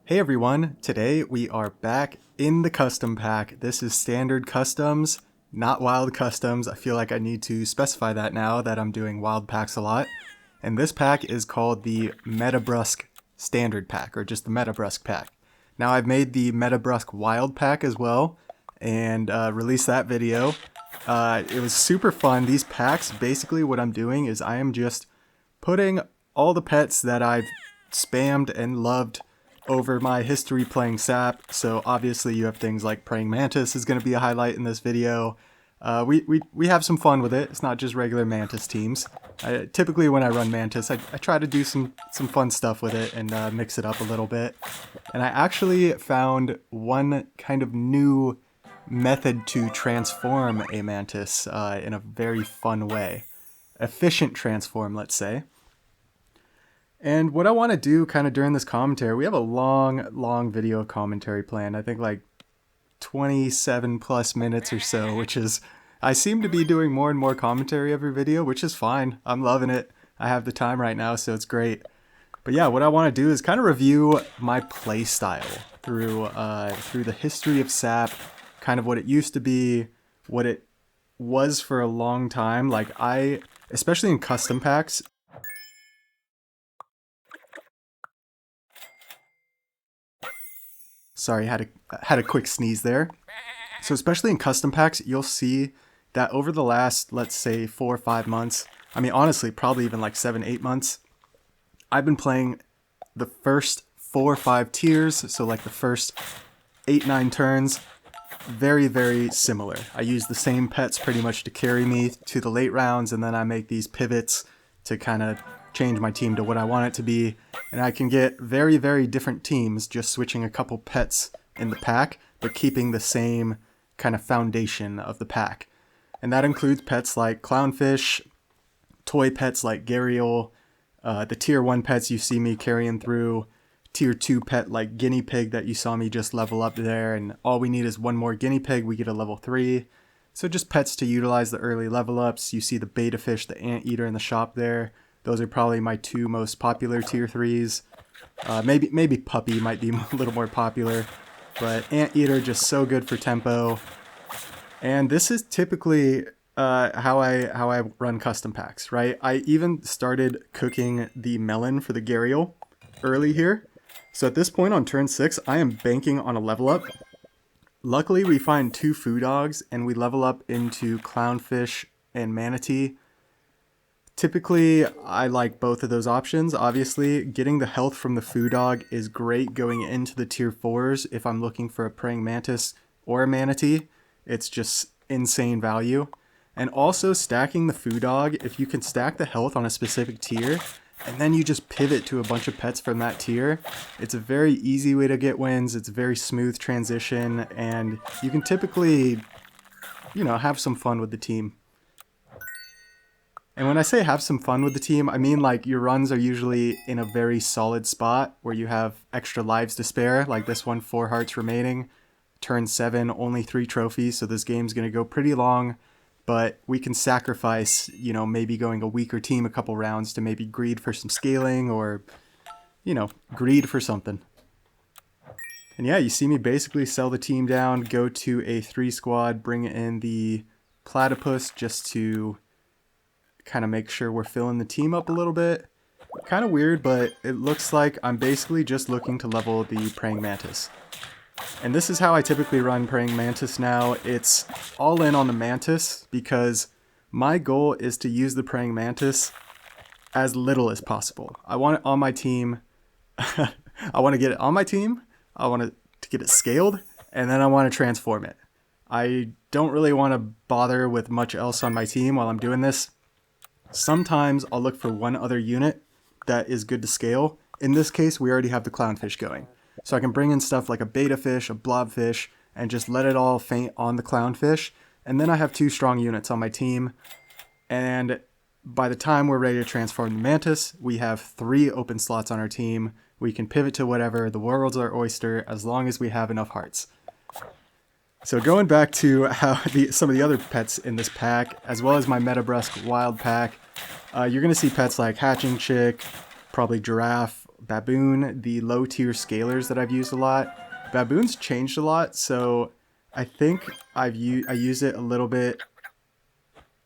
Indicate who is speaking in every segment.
Speaker 1: Hey everyone, today we are back in the custom pack. This is standard customs, not wild customs. I feel like I need to specify that now that I'm doing wild packs a lot. And this pack is called the Metabrusk Standard pack, or just the Metabrusk pack. Now I've made the Metabrusk wild pack as well, and released that video. It was super fun. These packs, basically what I'm doing is I am just putting all the pets that I've spammed and loved over my history playing SAP. So obviously you have things like Praying Mantis is going to be a highlight in this video. We have some fun with it. It's not just regular Mantis teams. Typically when I run Mantis, I try to do some fun stuff with it and mix it up a little bit. And I actually found one kind of new method to transform a Mantis in a very fun way. Efficient transform, let's say. And what I want to do kind of during this commentary, we have a long video commentary planned. I think like 27 plus minutes or so, which is, I seem to be doing more and more commentary every video, which is fine. I'm loving it. I have the time right now, so it's great. But yeah, what I want to do is kind of review my play style through the history of SAP, kind of what it used to be, what it was for a long time. Like especially in custom packs, sorry, had a quick sneeze there. So especially in custom packs, you'll see that over the last, let's say 4 or 5 months, I mean honestly probably even like 7, 8 months, I've been playing the first 4 or 5 tiers, so like the first 8, 9 turns, very similar. I use the same pets pretty much to carry me to the late rounds, and then I make these pivots to kind of change my team to what I want it to be, and I can get very different teams just switching a couple pets in the pack, but keeping the same kind of foundation of the pack. And that includes pets like Clownfish, toy pets like Gharial, the tier 1 pets you see me carrying through, tier 2 pet like Guinea Pig that you saw me just level up there, and all we need is one more Guinea Pig, we get a level 3. So just pets to utilize the early level ups. You see the Beta Fish, the Anteater in the shop there. Those are probably my 2 most popular tier 3s. Maybe Puppy might be a little more popular, but Anteater just so good for tempo. And this is typically how I run custom packs, right? I even started cooking the melon for the Gharial early here. So at this point on turn 6, I am banking on a level up. Luckily, we find 2 Foo Dogs and we level up into Clownfish and Manatee. Typically, I like both of those options. Obviously, getting the health from the Foo Dog is great going into the tier 4s if I'm looking for a Praying Mantis or a Manatee. It's just insane value. And also stacking the Foo Dog, if you can stack the health on a specific tier, and then you just pivot to a bunch of pets from that tier, it's a very easy way to get wins. It's a very smooth transition, and you can typically, have some fun with the team. And when I say have some fun with the team, I mean like your runs are usually in a very solid spot where you have extra lives to spare, like this one, 4 hearts remaining. Turn 7, only 3 trophies, so this game's going to go pretty long, but we can sacrifice, maybe going a weaker team a couple rounds to maybe greed for some scaling or, greed for something. And yeah, you see me basically sell the team down, go to a 3 squad, bring in the Platypus just to kind of make sure we're filling the team up a little bit. Kind of weird, but it looks like I'm basically just looking to level the Praying Mantis. And this is how I typically run Praying Mantis now. It's all in on the Mantis because my goal is to use the Praying Mantis as little as possible. I want it on my team. I want to get it on my team. I want to get it scaled, and then I want to transform it. I don't really want to bother with much else on my team while I'm doing this. Sometimes I'll look for one other unit that is good to scale. In this case, we already have the Clownfish going. So I can bring in stuff like a Beta Fish, a Blobfish, and just let it all faint on the Clownfish. And then I have 2 strong units on my team. And by the time we're ready to transform the Mantis, we have 3 open slots on our team. We can pivot to whatever. The world's our oyster as long as we have enough hearts. So going back to how some of the other pets in this pack, as well as my Metabrusk wild pack, you're going to see pets like Hatching Chick, probably Giraffe, Baboon, the low tier scalers that I've used a lot. Baboon's changed a lot, so I think I use it a little bit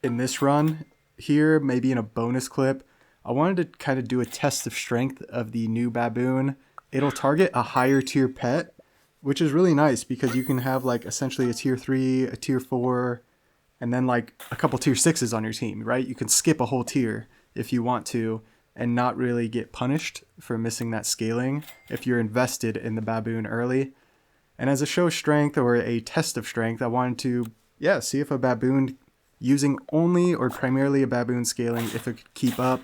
Speaker 1: in this run here, maybe in a bonus clip. I wanted to kind of do a test of strength of the new Baboon. It'll target a higher tier pet, which is really nice because you can have like essentially a tier 3, a tier 4, and then like a couple tier 6s on your team, right? You can skip a whole tier if you want to and not really get punished for missing that scaling if you're invested in the Baboon early. And as a show of strength or a test of strength, I wanted to, see if a Baboon using only or primarily a Baboon scaling, if it could keep up.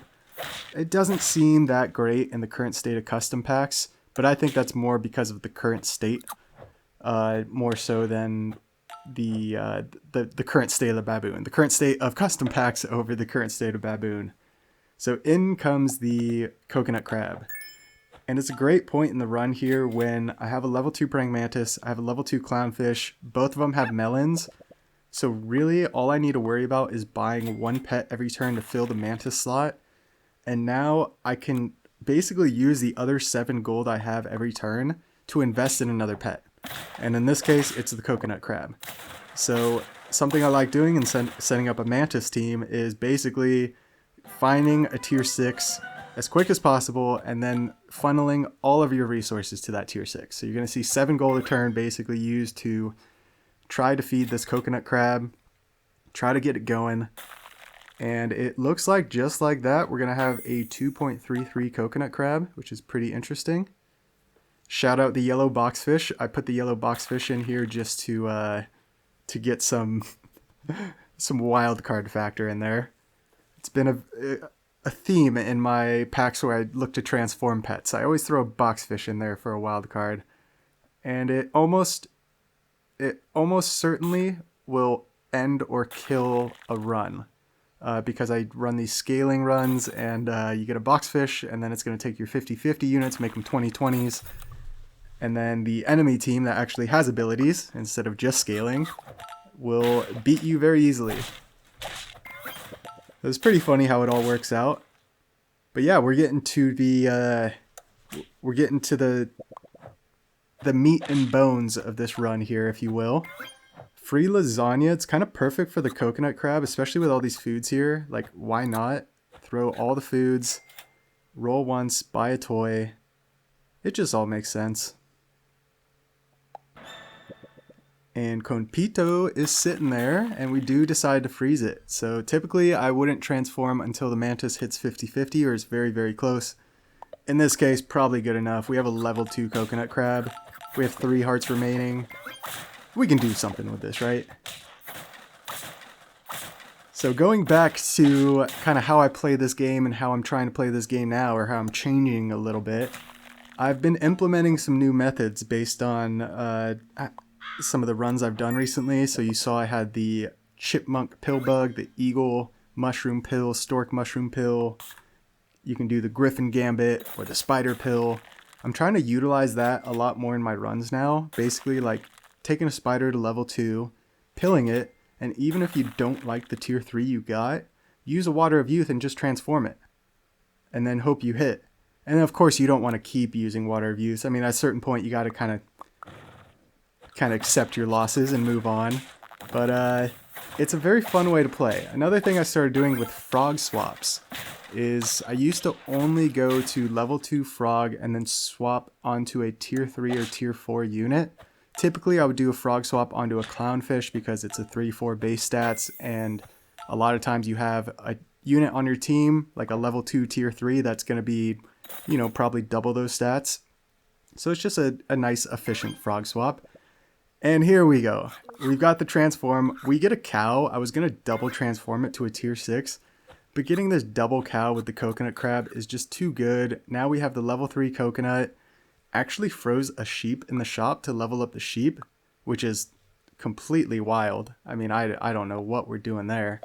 Speaker 1: It doesn't seem that great in the current state of custom packs, but I think that's more because of the current state, more so than the current state of the Baboon. The current state of custom packs over the current state of Baboon. So in comes the Coconut Crab. And it's a great point in the run here when I have a level 2 Praying Mantis, I have a level 2 Clownfish, both of them have melons. So really all I need to worry about is buying one pet every turn to fill the Mantis slot. And now I can basically use the other 7 gold I have every turn to invest in another pet. And in this case, it's the Coconut Crab. So something I like doing in setting up a Mantis team is basically finding a tier 6 as quick as possible and then funneling all of your resources to that tier 6. So you're going to see 7 gold a turn basically used to try to feed this Coconut Crab, try to get it going. And it looks like just like that, we're going to have a 2.33 Coconut Crab, which is pretty interesting. Shout out the yellow boxfish. I put the yellow boxfish in here just to get some wild card factor in there. It's been a theme in my packs where I look to transform pets. I always throw a boxfish in there for a wild card. And it almost certainly will end or kill a run. Because I run these scaling runs and you get a boxfish and then it's going to take your 50-50 units, make them 20-20s. And then the enemy team that actually has abilities, instead of just scaling, will beat you very easily. It's pretty funny how it all works out. But yeah, we're getting to the meat and bones of this run here, if you will. Free lasagna, it's kind of perfect for the Coconut Crab, especially with all these foods here. Like, why not? Throw all the foods, roll once, buy a toy. It just all makes sense. And Conpito is sitting there, and we do decide to freeze it. So typically I wouldn't transform until the Mantis hits 50-50 or is very, very close. In this case, probably good enough. We have a level 2 Coconut Crab. We have 3 hearts remaining. We can do something with this, right? So going back to kind of how I play this game and how I'm trying to play this game now, or how I'm changing a little bit, I've been implementing some new methods based on some of the runs I've done recently. So you saw I had the Chipmunk Pill Bug, the Eagle Mushroom Pill, Stork Mushroom Pill. You can do the Griffin Gambit or the Spider Pill. I'm trying to utilize that a lot more in my runs now. Basically like taking a spider to level 2, pilling it, and even if you don't like the tier 3 you got, use a Water of Youth and just transform it. And then hope you hit. And of course you don't want to keep using Water of Youth. I mean, at a certain point you got to kind of accept your losses and move on. But it's a very fun way to play. Another thing I started doing with frog swaps is I used to only go to level 2 frog and then swap onto a tier 3 or tier 4 unit. Typically, I would do a frog swap onto a clownfish because it's a 3-4 base stats, and a lot of times you have a unit on your team, like a level 2 tier 3, that's going to be, you know, probably double those stats. So it's just a nice, efficient frog swap. And here we go. We've got the transform. We get a cow. I was going to double transform it to a tier 6, but getting this double cow with the Coconut Crab is just too good. Now we have the level 3 coconut. Actually froze a sheep in the shop to level up the sheep, which is completely wild. I mean, I don't know what we're doing there.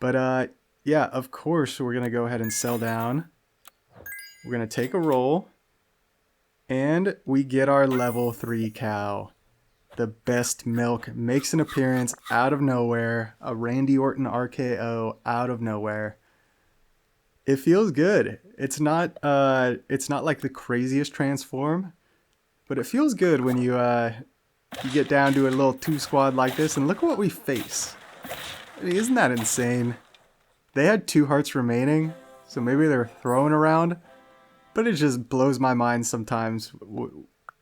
Speaker 1: But yeah, of course we're going to go ahead and sell down. We're going to take a roll. And we get our level 3 cow. The best milk makes an appearance out of nowhere. A Randy Orton RKO out of nowhere. It feels good. It's not like the craziest transform, but it feels good when you get down to a little 2 squad like this, and look what we face. I mean, isn't that insane? They had 2 hearts remaining, so maybe they're throwing around, but it just blows my mind sometimes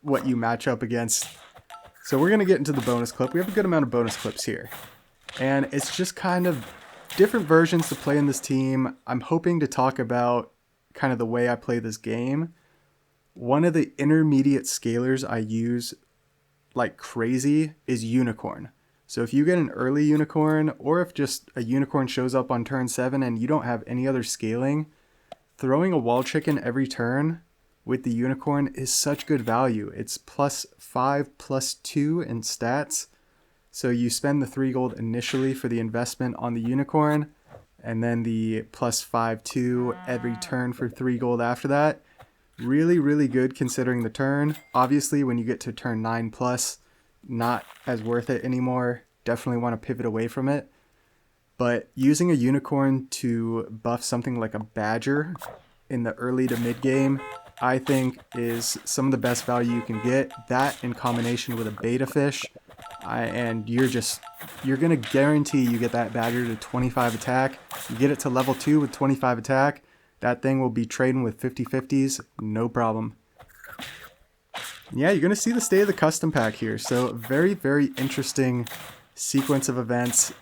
Speaker 1: what you match up against. So we're going to get into the bonus clip. We have a good amount of bonus clips here, and it's just kind of different versions to play in this team. I'm hoping to talk about kind of the way I play this game. One of the intermediate scalars I use like crazy is Unicorn. So if you get an early Unicorn, or if just a Unicorn shows up on turn 7 and you don't have any other scaling, throwing a wall chicken every turn with the Unicorn is such good value. It's +5, +2 in stats. So you spend the 3 gold initially for the investment on the Unicorn, and then the +5/2 every turn for 3 gold after that. Really, really good considering the turn. Obviously, when you get to turn 9+, not as worth it anymore. Definitely want to pivot away from it. But using a Unicorn to buff something like a Badger in the early to mid game, I think is some of the best value you can get. That in combination with a Beta Fish, and you're going to guarantee you get that Badger to 25 attack. You get it to level 2 with 25 attack. That thing will be trading with 50/50s, no problem. Yeah, you're going to see the state of the custom pack here. So very, very interesting sequence of events.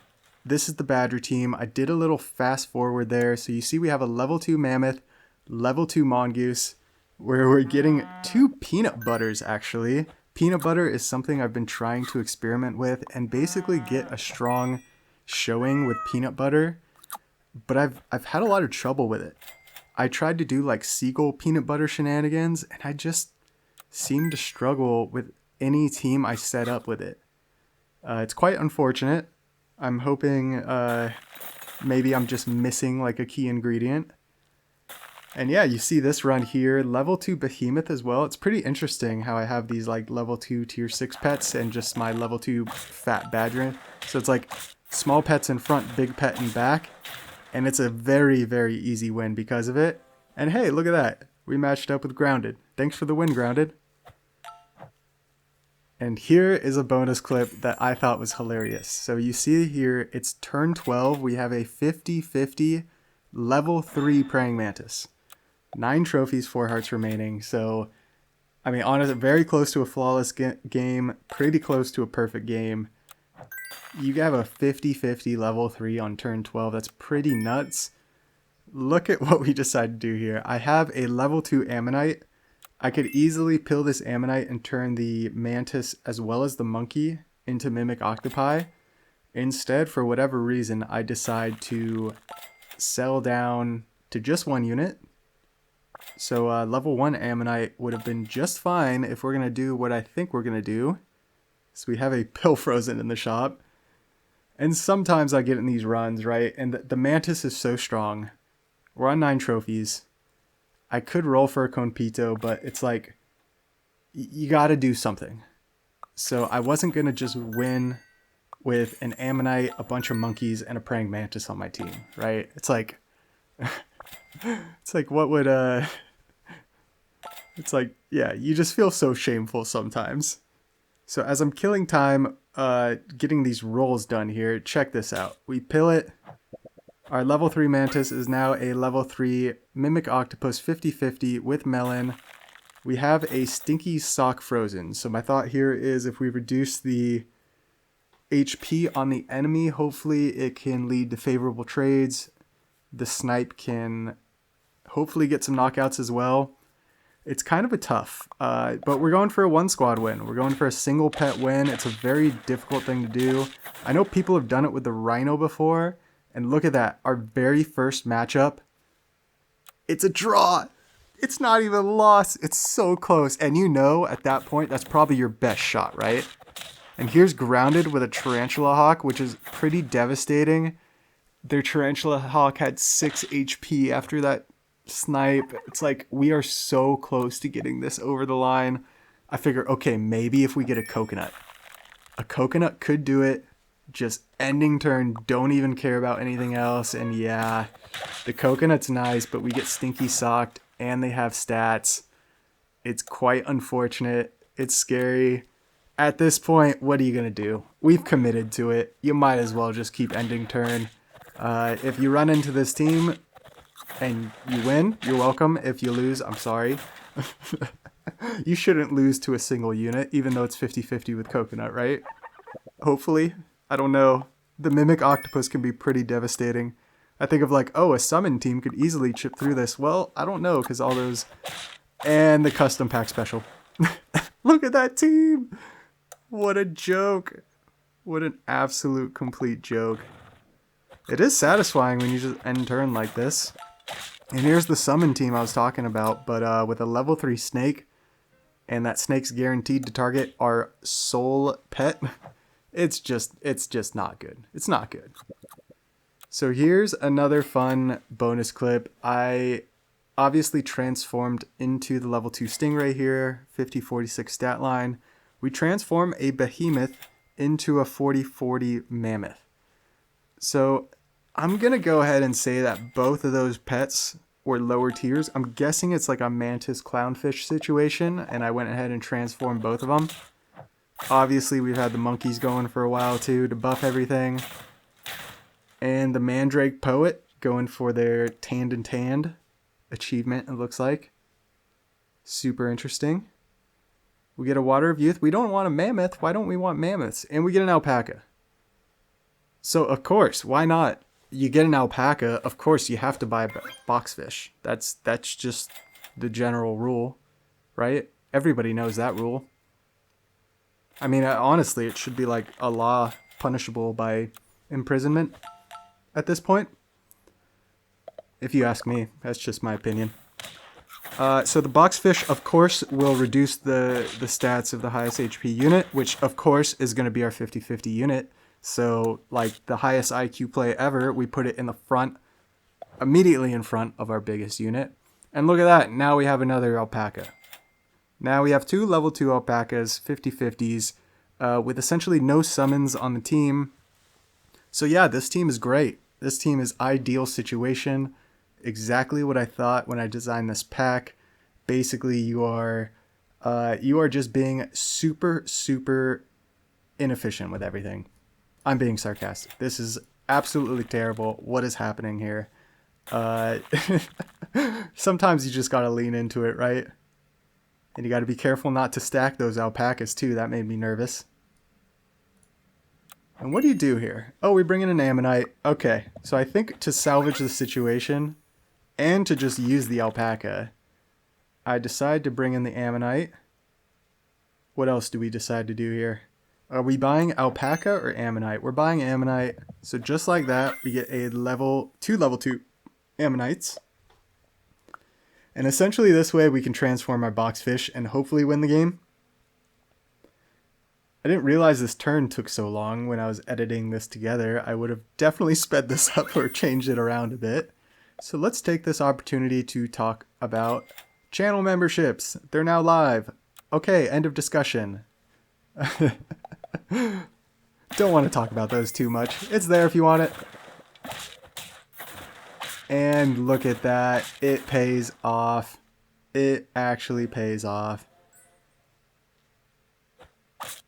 Speaker 1: This is the Badger team. I did a little fast forward there. So you see we have a level 2 Mammoth, level 2 Mongoose, where we're getting 2 Peanut Butters actually. Peanut butter is something I've been trying to experiment with and basically get a strong showing with peanut butter, but I've had a lot of trouble with it. I tried to do like Seagull peanut butter shenanigans, and I just seem to struggle with any team I set up with it. It's quite unfortunate. I'm hoping maybe I'm just missing like a key ingredient. And yeah, you see this run here, level 2 Behemoth as well. It's pretty interesting how I have these like level 2 tier 6 pets and just my level 2 fat Badger. So it's like small pets in front, big pet in back. And it's a very, very easy win because of it. And hey, look at that. We matched up with Grounded. Thanks for the win, Grounded. And here is a bonus clip that I thought was hilarious. So you see here, it's turn 12. We have a 50/50 level 3 Praying Mantis. 9 trophies, 4 hearts remaining. So, I mean, honestly, very close to a flawless game. Pretty close to a perfect game. You have a 50/50 level 3 on turn 12. That's pretty nuts. Look at what we decided to do here. I have a level 2 Ammonite. I could easily pill this Ammonite and turn the Mantis as well as the Monkey into Mimic Octopi. Instead, for whatever reason, I decide to sell down to just 1 unit. So level 1 Ammonite would have been just fine if we're going to do what I think we're going to do. So we have a pill frozen in the shop. And sometimes I get in these runs, right? And the Mantis is so strong. We're on 9 trophies. I could roll for a Conpito, but it's like, you got to do something. So I wasn't going to just win with an Ammonite, a bunch of monkeys, and a Praying Mantis on my team, right? It's like, it's like, what would, it's like, yeah, you just feel so shameful sometimes. So as I'm killing time, getting these rolls done here, check this out. We pill it. Our level 3 Mantis is now a level 3 Mimic Octopus 50/50 with Melon. We have a Stinky Sock frozen. So my thought here is if we reduce the HP on the enemy, hopefully it can lead to favorable trades. The snipe can hopefully get some knockouts as well. It's kind of a tough, but we're going for a 1 squad win. We're going for a single pet win. It's a very difficult thing to do. I know people have done it with the Rhino before, and look at that. Our very first matchup, it's a draw. It's not even a loss. It's so close. And you know, at that point, that's probably your best shot, right? And here's Grounded with a Tarantula Hawk, which is pretty devastating. Their Tarantula Hawk had 6 HP after that snipe. It's like, we are so close to getting this over the line. I figure, okay, maybe if we get a coconut. A coconut could do it. Just ending turn, don't even care about anything else. And yeah, the coconut's nice, but we get stinky socked and they have stats. It's quite unfortunate. It's scary. At this point, what are you going to do? We've committed to it. You might as well just keep ending turn. If you run into this team and you win, you're welcome. If you lose, I'm sorry. You shouldn't lose to a single unit, even though it's 50-50 with coconut, right? Hopefully. I don't know. The Mimic Octopus can be pretty devastating. I think of like, oh, a summon team could easily chip through this. Well, I don't know, because all those... And the custom pack special. Look at that team! What a joke. What an absolute complete joke. It is satisfying when you just end turn like this. And here's the summon team I was talking about, but with a level 3 snake, and that snake's guaranteed to target our soul pet. It's just not good. It's not good. So here's another fun bonus clip. I obviously transformed into the level 2 Stingray here, 50-46 stat line. We transform a behemoth into a 40-40 mammoth. So I'm going to go ahead and say that both of those pets were lower tiers. I'm guessing it's like a mantis clownfish situation, and I went ahead and transformed both of them. Obviously, we've had the monkeys going for a while too to buff everything. And the Mandrake Poet going for their tanned and tanned achievement, it looks like. Super interesting. We get a Water of Youth. We don't want a mammoth. Why don't we want mammoths? And we get an alpaca. So, of course, why not? You get an alpaca, of course you have to buy a boxfish. That's just the general rule, right? Everybody knows that rule. I mean, honestly, it should be like a law punishable by imprisonment at this point. If you ask me, that's just my opinion. So the boxfish, of course, will reduce the stats of the highest HP unit, which, of course, is going to be our 50-50 unit. So, like, the highest IQ play ever, we put it in the front, immediately in front of our biggest unit. And look at that, now we have another alpaca. Now we have 2 level 2 alpacas, 50-50s, with essentially no summons on the team. So yeah, this team is great. This team is ideal situation. Exactly what I thought when I designed this pack. Basically, you are just being super, super inefficient with everything. I'm being sarcastic. This is absolutely terrible. What is happening here? Sometimes you just gotta lean into it, right? And you gotta be careful not to stack those alpacas too. That made me nervous. And what do you do here? Oh, we bring in an ammonite. Okay, so I think to salvage the situation and to just use the alpaca, I decide to bring in the ammonite. What else do we decide to do here? Are we buying alpaca or ammonite? We're buying ammonite. So just like that, we get a level 2 ammonites. And essentially this way we can transform our boxfish and hopefully win the game. I didn't realize this turn took so long when I was editing this together. I would have definitely sped this up or changed it around a bit. So let's take this opportunity to talk about channel memberships. They're now live. Okay, end of discussion. Don't want to talk about those too much. It's there if you want it. And look at that. It pays off. It actually pays off.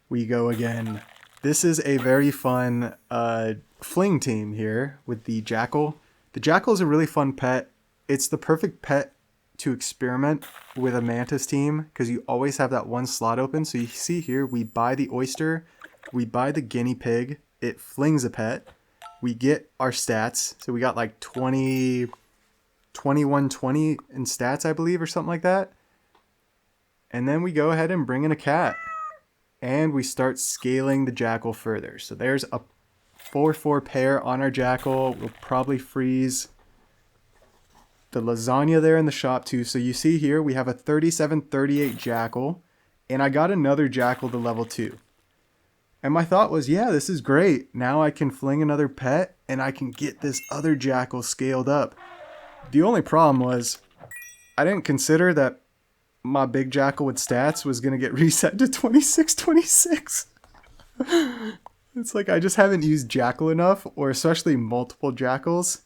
Speaker 1: We go again. This is a very fun fling team here with the Jackal. The Jackal is a really fun pet. It's the perfect pet to experiment with a Mantis team because you always have that one slot open. So you see here, we buy the oyster, we buy the guinea pig, it flings a pet, we get our stats. So we got like 2120 in stats, I believe, or something like that. And then we go ahead and bring in a cat. And we start scaling the Jackal further. So there's a 4-4 pair on our Jackal. We'll probably freeze the lasagna there in the shop too. So you see here, we have a 37-38 Jackal. And I got another Jackal to level 2. And my thought was, yeah, this is great. Now I can fling another pet and I can get this other Jackal scaled up. The only problem was I didn't consider that my big Jackal with stats was going to get reset to 26-26. It's like I just haven't used Jackal enough, or especially multiple Jackals.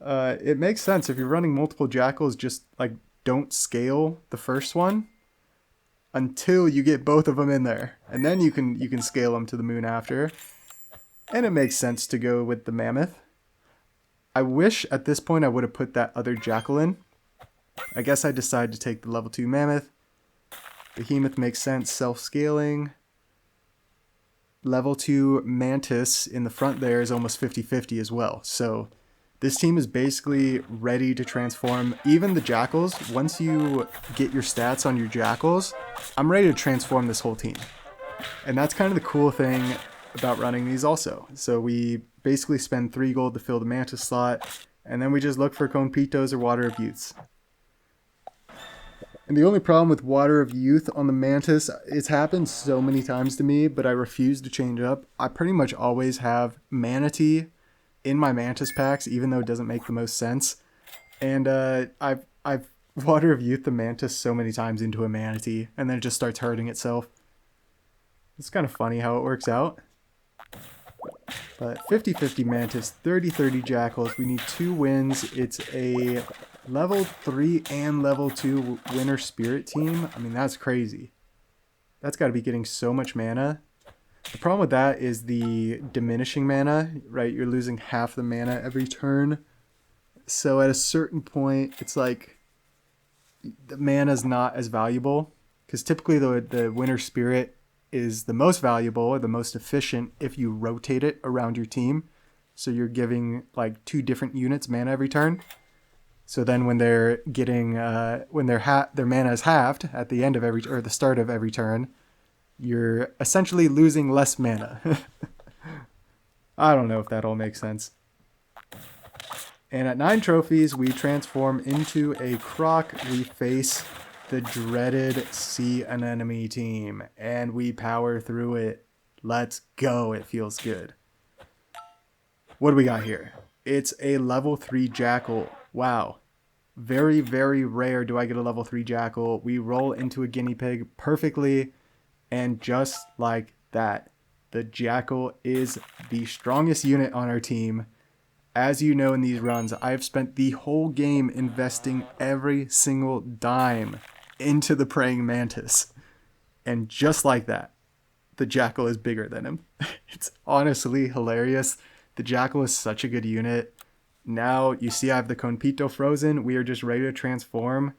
Speaker 1: It makes sense if you're running multiple Jackals, just like don't scale the first one until you get both of them in there, and then you can scale them to the moon after. And it makes sense to go with the Mammoth. I wish at this point I would have put that other Jackal in. I guess I decided to take the level 2 Mammoth. Behemoth makes sense, self-scaling. Level 2 Mantis in the front there is almost 50-50 as well. So this team is basically ready to transform. Even the Jackals, once you get your stats on your Jackals, I'm ready to transform this whole team. And that's kind of the cool thing about running these also. So we basically spend 3 gold to fill the Mantis slot, and then we just look for Conpitos or Water of Youths. And the only problem with Water of Youth on the Mantis, it's happened so many times to me, but I refuse to change up. I pretty much always have Manatee in my Mantis packs, even though it doesn't make the most sense. And I've Water of Youth the Mantis so many times into a Manatee, and then it just starts hurting itself. It's kind of funny how it works out. But 50-50 Mantis, 30-30 Jackals. We need 2 wins. It's a level 3 and level 2 Winter Spirit team. I mean, that's crazy. That's got to be getting so much mana. The problem with that is the diminishing mana, right? You're losing half the mana every turn. So at a certain point, it's like the mana's not as valuable. Because typically the Winter Spirit is the most valuable or the most efficient if you rotate it around your team. So you're giving like 2 different units mana every turn. So then when they're getting when their mana is halved at the end of every or the start of every turn, you're essentially losing less mana. I don't know if that all makes sense. And at 9 trophies, we transform into a Croc. We face the dreaded Sea Anemone team, and we power through it. Let's go. It feels good. What do we got here? It's a level 3 Jackal. Wow. Very, very rare do I get a level 3 Jackal. We roll into a guinea pig perfectly, and just like that, the Jackal is the strongest unit on our team. As you know, in these runs, I've spent the whole game investing every single dime into the Praying Mantis. And just like that, the Jackal is bigger than him. It's honestly hilarious. The Jackal is such a good unit. Now, you see I have the Conpito frozen. We are just ready to transform.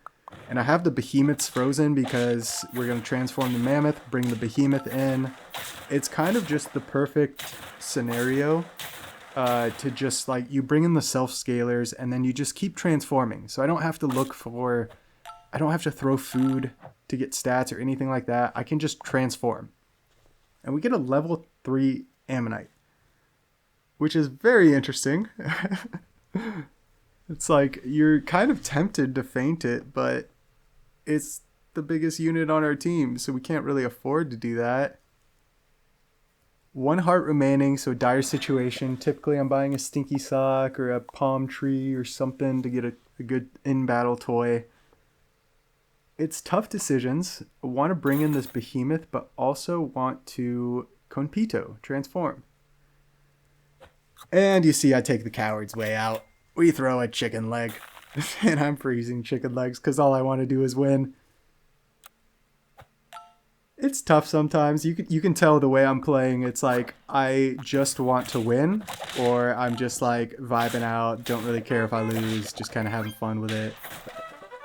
Speaker 1: And I have the Behemoths frozen because we're going to transform the Mammoth, bring the Behemoth in. It's kind of just the perfect scenario to just like, you bring in the self-scalers and then you just keep transforming. So I don't have to I don't have to throw food to get stats or anything like that. I can just transform. And we get a level 3 Ammonite, which is very interesting. It's like you're kind of tempted to feint it, but it's the biggest unit on our team, so we can't really afford to do that. 1 heart remaining, so dire situation. Typically I'm buying a Stinky Sock or a Palm Tree or something to get a good in-battle toy. It's tough decisions. I want to bring in this Behemoth, but also want to Conpito, transform. And you see I take the coward's way out. We throw a chicken leg. And I'm freezing chicken legs because all I want to do is win. It's tough sometimes. You can tell the way I'm playing. It's like I just want to win, or I'm just like vibing out, don't really care if I lose, just kind of having fun with it.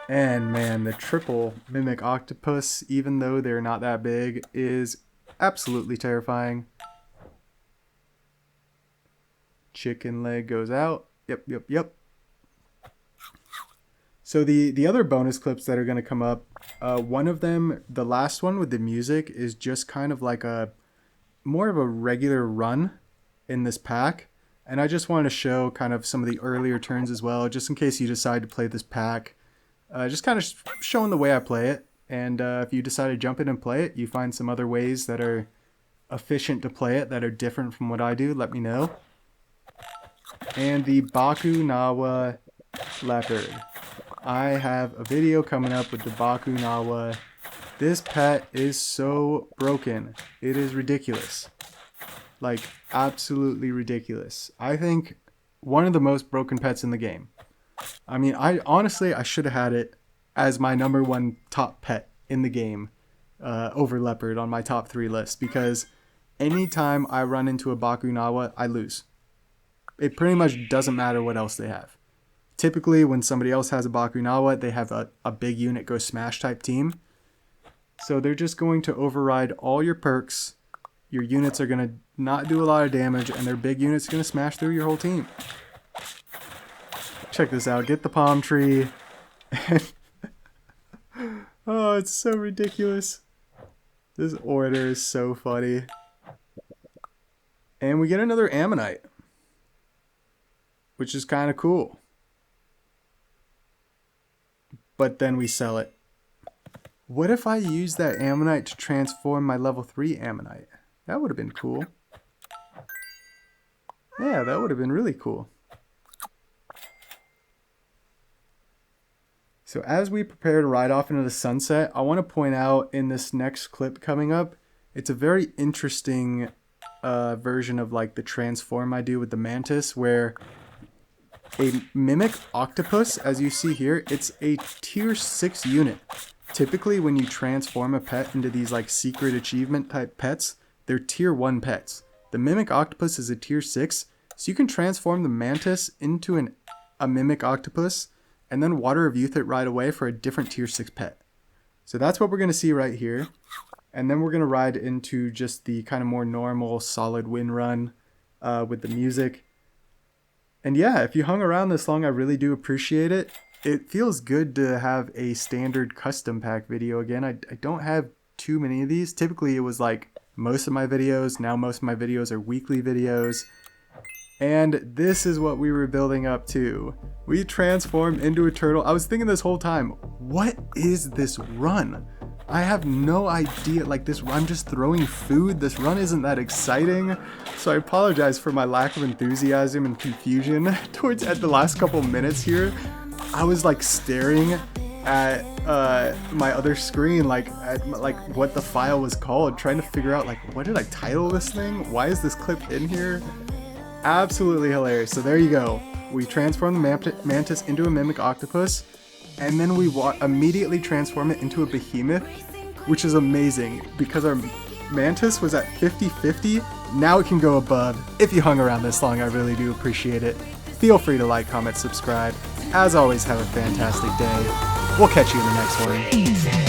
Speaker 1: And man, the triple Mimic Octopus, even though they're not that big, is absolutely terrifying. Chicken leg goes out. Yep. So the other bonus clips that are going to come up, one of them, the last one with the music, is just kind of like more of a regular run in this pack. And I just wanted to show kind of some of the earlier turns as well, just in case you decide to play this pack. Just kind of showing the way I play it. And if you decide to jump in and play it, you find some other ways that are efficient to play it, that are different from what I do, let me know. And the Baku Nawa Leopard. I have a video coming up with the Baku Nawa. This pet is so broken. It is ridiculous. Like, absolutely ridiculous. I think one of the most broken pets in the game. I mean, I should have had it as my #1 top pet in the game over Leopard on my top 3 list, because anytime I run into a Bakunawa, I lose. It pretty much doesn't matter what else they have. Typically, when somebody else has a Bakunawa, they have a big unit go smash type team. So they're just going to override all your perks. Your units are going to not do a lot of damage, and their big unit's going to smash through your whole team. Check this out. Get the palm tree. Oh, it's so ridiculous. This order is so funny. And we get another Ammonite, which is kind of cool. But then we sell it. What if I use that Ammonite to transform my level 3 Ammonite? That would have been cool. Yeah, that would have been really cool. So as we prepare to ride off into the sunset, I want to point out in this next clip coming up, it's a very interesting version of like the transform I do with the Mantis, where a Mimic Octopus, as you see here, it's a tier 6 unit. Typically when you transform a pet into these like secret achievement type pets, they're tier 1 pets. The Mimic Octopus is a tier 6, so you can transform the Mantis into a Mimic Octopus and then Water of Youth it right away for a different tier 6 pet. So that's what we're going to see right here. And then we're going to ride into just the kind of more normal solid win run with the music. And yeah, if you hung around this long, I really do appreciate it. It feels good to have a standard custom pack video again. I don't have too many of these. Typically it was like most of my videos. Now most of my videos are weekly videos. And this is what we were building up to. We transformed into a turtle. I was thinking this whole time, what is this run? I have no idea. Like this, I'm just throwing food. This run isn't that exciting. So I apologize for my lack of enthusiasm and confusion at the last couple minutes here. I was like staring at my other screen, like what the file was called, trying to figure out like, what did I title this thing? Why is this clip in here? Absolutely hilarious. So there you go. We transform the Mantis into a Mimic Octopus, and then we immediately transform it into a Behemoth, which is amazing because our Mantis was at 50/50. Now it can go above. If you hung around this long, I really do appreciate it. Feel free to like, comment, subscribe. As always, have a fantastic day. We'll catch you in the next one.